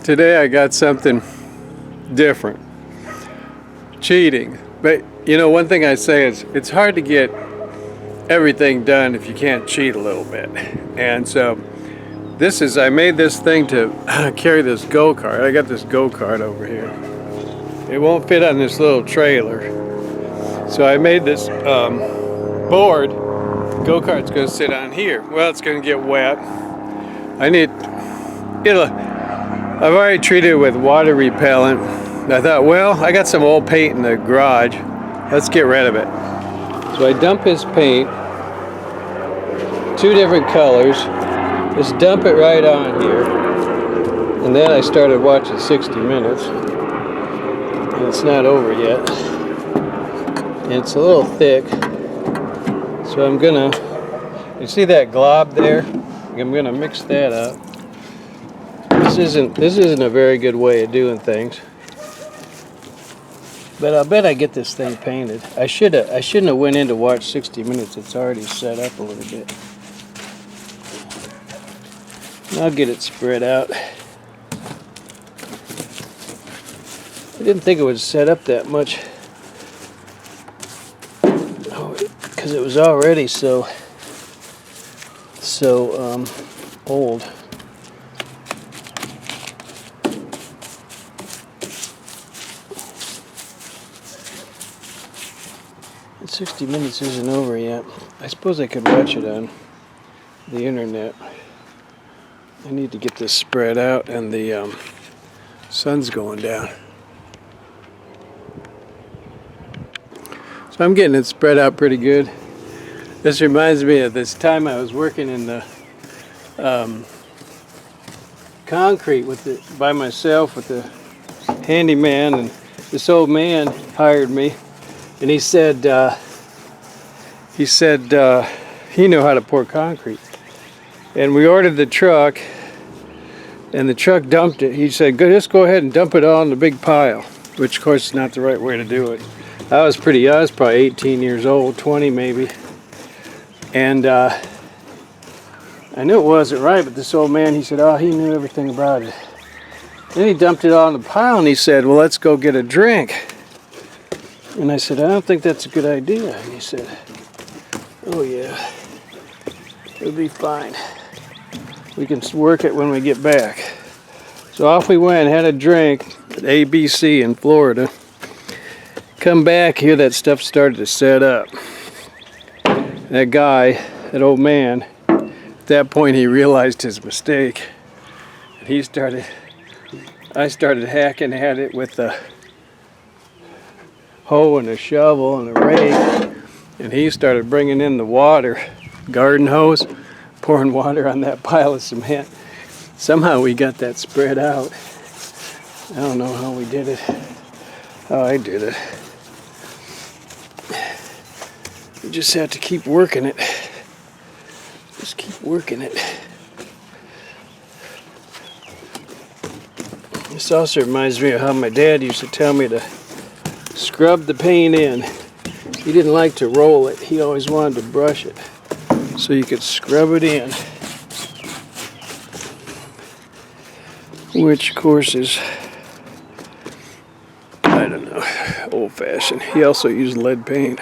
Today I got something different. Cheating. But you know, one thing I say is it's hard to get everything done if you can't cheat a little bit. And so I made this thing to carry this go-kart. I got this go-kart over here. It won't fit on this little trailer. So I made this board. Go-kart's gonna sit on here. Well, it's gonna get wet. I've already treated it with water repellent. I thought, well, I got some old paint in the garage. Let's get rid of it. So I dump his paint, 2 different colors. Just dump it right on here. And then I started watching 60 Minutes. And it's not over yet. And it's a little thick. So I'm gonna, you see that glob there? I'm gonna mix that up. This isn't a very good way of doing things. But I'll bet I get this thing painted. I shouldn't have went in to watch 60 Minutes. It's already set up a little bit. And I'll get it spread out. I didn't think it would set up that much. Because it was already so old. And 60 Minutes isn't over yet. I suppose I could watch it on the internet. I need to get this spread out, and the sun's going down. So I'm getting it spread out pretty good. This reminds me of this time I was working in the concrete by myself with the handyman, and this old man hired me, and he said he knew how to pour concrete. And we ordered the truck, and the truck dumped it. He said, just go ahead and dump it all in the big pile, which of course is not the right way to do it. I was probably 18 years old, 20 maybe. And I knew it wasn't right, but this old man, he said, oh, he knew everything about it. Then he dumped it all in the pile, and he said, well, let's go get a drink. And I said, I don't think that's a good idea. And he said, oh yeah, it'll be fine. We can work it when we get back. So off we went, had a drink at ABC in Florida. Come back here, that stuff started to set up. That guy, that old man, at that point he realized his mistake. And I started hacking at it with a hoe and a shovel and a rake. And he started bringing in the water, garden hose, pouring water on that pile of cement. Somehow we got that spread out. I don't know how we did it. How I did it. You just have to keep working it. Just keep working it. This also reminds me of how my dad used to tell me to scrub the paint in. He didn't like to roll it. He always wanted to brush it so you could scrub it in. Which, of course, is, I don't know, old-fashioned. He also used lead paint.